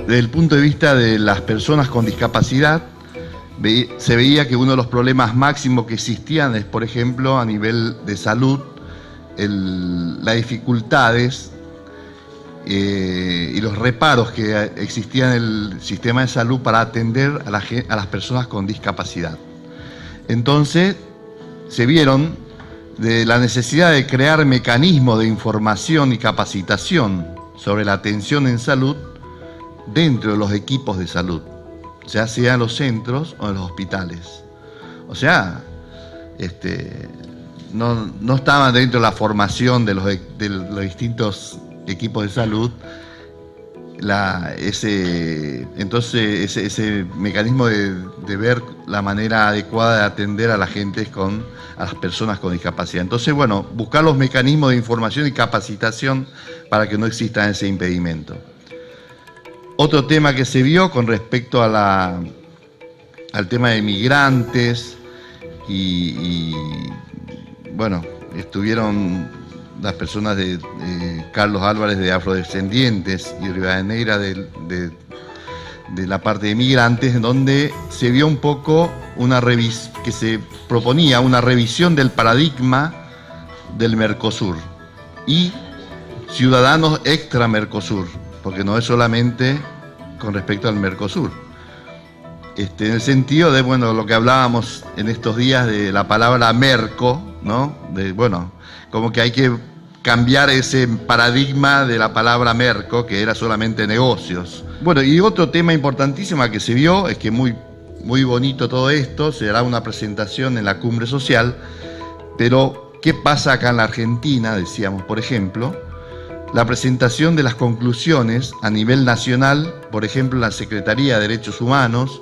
desde el punto de vista de las personas con discapacidad, se veía que uno de los problemas máximos que existían es, por ejemplo, a nivel de salud, las dificultades y los reparos que existían en el sistema de salud para atender a las personas con discapacidad. Entonces, se vieron de la necesidad de crear mecanismos de información y capacitación sobre la atención en salud dentro de los equipos de salud, ya sea en los centros o en los hospitales. O sea, no estaban dentro de la formación de los distintos equipos de salud ese mecanismo de ver la manera adecuada de atender a la gente a las personas con discapacidad. Entonces, bueno, buscar los mecanismos de información y capacitación para que no exista ese impedimento. Otro tema que se vio con respecto al tema de migrantes y bueno, estuvieron las personas de Carlos Álvarez de Afrodescendientes y Rivadeneira de la parte de migrantes, donde se vio un poco que se proponía una revisión del paradigma del Mercosur y ciudadanos extra Mercosur, porque no es solamente con respecto al Mercosur. En el sentido de, bueno, lo que hablábamos en estos días de la palabra merco, ¿no? Como que hay que cambiar ese paradigma de la palabra merco, que era solamente negocios. Bueno, y otro tema importantísimo que se vio, es que muy bonito todo esto, se hará una presentación en la cumbre social, pero ¿qué pasa acá en la Argentina? Decíamos, por ejemplo, la presentación de las conclusiones a nivel nacional, por ejemplo, en la Secretaría de Derechos Humanos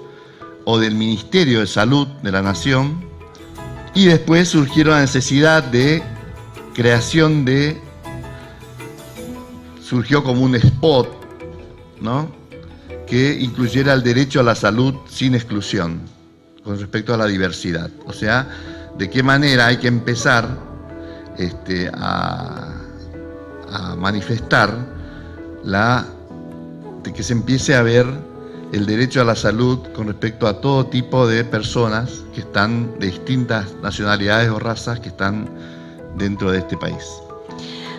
o del Ministerio de Salud de la Nación, y después surgieron la necesidad de creación surgió como un spot, ¿no?, que incluyera el derecho a la salud sin exclusión con respecto a la diversidad. O sea, de qué manera hay que empezar a manifestar de que se empiece a ver el derecho a la salud con respecto a todo tipo de personas que están de distintas nacionalidades o razas que están dentro de este país.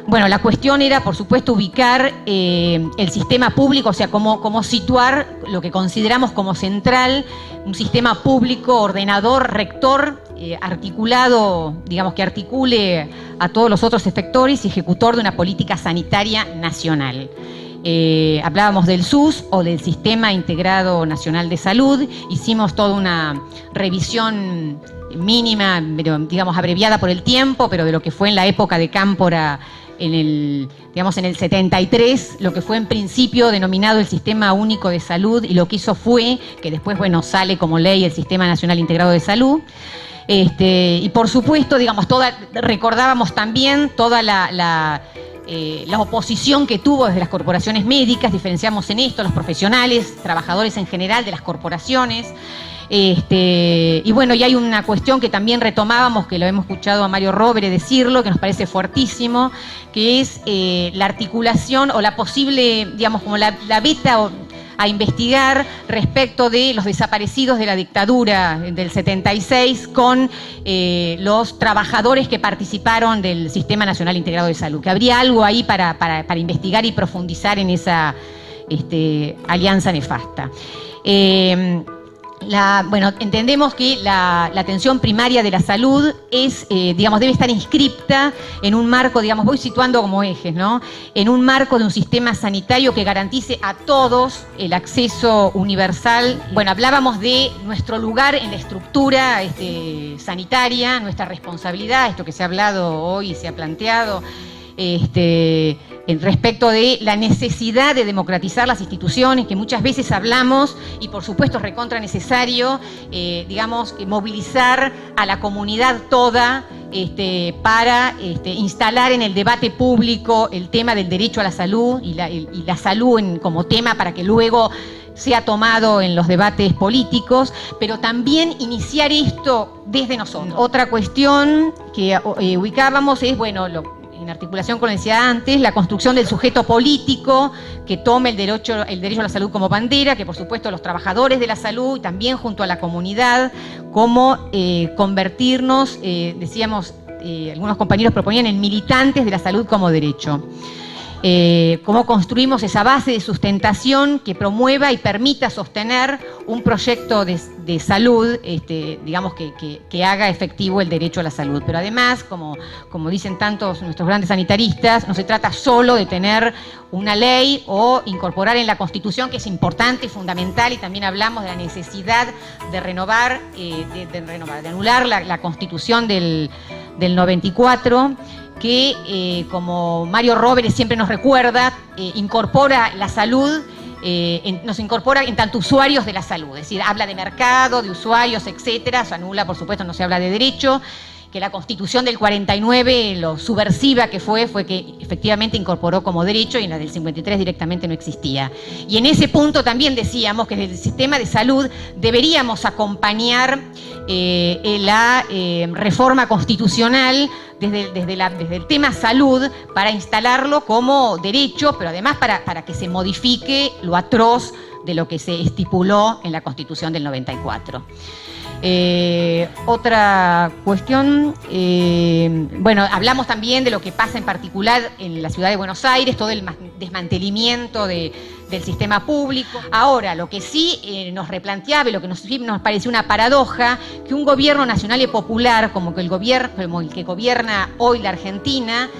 Bueno, la cuestión era, por supuesto, ubicar el sistema público, o sea, cómo situar lo que consideramos como central, un sistema público, ordenador, rector, articulado, digamos, que articule a todos los otros efectores y ejecutor de una política sanitaria nacional. Hablábamos del SUS o del Sistema Integrado Nacional de Salud, hicimos toda una revisión mínima, pero, digamos, abreviada por el tiempo, pero de lo que fue en la época de Cámpora, en el 73, lo que fue en principio denominado el Sistema Único de Salud, y lo que hizo fue que después, bueno, sale como ley el Sistema Nacional Integrado de Salud. Y por supuesto, digamos, recordábamos también toda la oposición que tuvo desde las corporaciones médicas, diferenciamos en esto, los profesionales, trabajadores en general de las corporaciones. Y bueno, y hay una cuestión que también retomábamos, que lo hemos escuchado a Mario Rovere decirlo, que nos parece fuertísimo, que es la articulación o la posible, digamos, como la beta a investigar respecto de los desaparecidos de la dictadura del 76 con los trabajadores que participaron del Sistema Nacional Integrado de Salud, que habría algo ahí para investigar y profundizar en esa alianza nefasta. Bueno, entendemos que la atención primaria de la salud digamos, debe estar inscripta en un marco, digamos, voy situando como ejes, ¿no?, en un marco de un sistema sanitario que garantice a todos el acceso universal. Bueno, hablábamos de nuestro lugar en la estructura sanitaria, nuestra responsabilidad, esto que se ha hablado hoy y se ha planteado, respecto de la necesidad de democratizar las instituciones, que muchas veces hablamos, y por supuesto es recontra necesario, digamos, movilizar a la comunidad toda para instalar en el debate público el tema del derecho a la salud y la salud como tema para que luego sea tomado en los debates políticos, pero también iniciar esto desde nosotros. Otra cuestión que ubicábamos es, bueno, en articulación con lo que decía antes, la construcción del sujeto político que tome el derecho a la salud como bandera, que por supuesto los trabajadores de la salud y también junto a la comunidad, cómo convertirnos, decíamos, algunos compañeros proponían, en militantes de la salud como derecho. Cómo construimos esa base de sustentación que promueva y permita sostener un proyecto de salud, digamos, que haga efectivo el derecho a la salud. Pero además, como dicen tantos nuestros grandes sanitaristas, no se trata solo de tener una ley o incorporar en la Constitución, que es importante y fundamental, y también hablamos de la necesidad de renovar, de anular la Constitución del 94, que, como Mario Robles siempre nos recuerda, incorpora la salud, nos incorpora en tanto usuarios de la salud, es decir, habla de mercado, de usuarios, etcétera, se anula, por supuesto, no se habla de derecho, que la Constitución del 49, lo subversiva que fue que efectivamente incorporó como derecho, y en la del 53 directamente no existía. Y en ese punto también decíamos que desde el sistema de salud deberíamos acompañar la reforma constitucional desde el tema salud, para instalarlo como derecho, pero además para que se modifique lo atroz de lo que se estipuló en la Constitución del 94. Otra cuestión, bueno, hablamos también de lo que pasa en particular en la ciudad de Buenos Aires, todo el desmantelamiento del sistema público. Ahora, lo que sí nos replanteaba y lo que nos pareció una paradoja, que un gobierno nacional y popular como el que gobierna hoy la Argentina,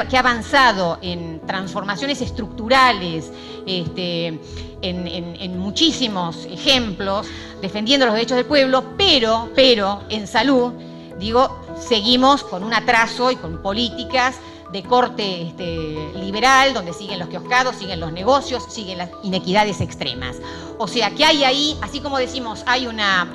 que ha avanzado en transformaciones estructurales, en muchísimos ejemplos, defendiendo los derechos del pueblo, pero en salud, seguimos con un atraso y con políticas de corte liberal, donde siguen los kioscados, siguen los negocios, siguen las inequidades extremas. O sea que hay ahí, así como decimos, hay una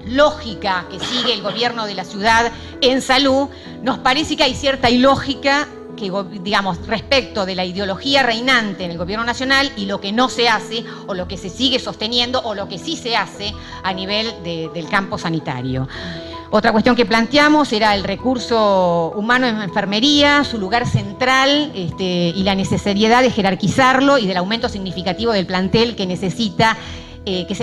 lógica que sigue el gobierno de la ciudad en salud, nos parece que hay cierta ilógica que, digamos, respecto de la ideología reinante en el gobierno nacional y lo que no se hace, o lo que se sigue sosteniendo, o lo que sí se hace a nivel del campo sanitario. Otra cuestión que planteamos era el recurso humano en enfermería, su lugar central, y la necesidad de jerarquizarlo y del aumento significativo del plantel que necesita, que se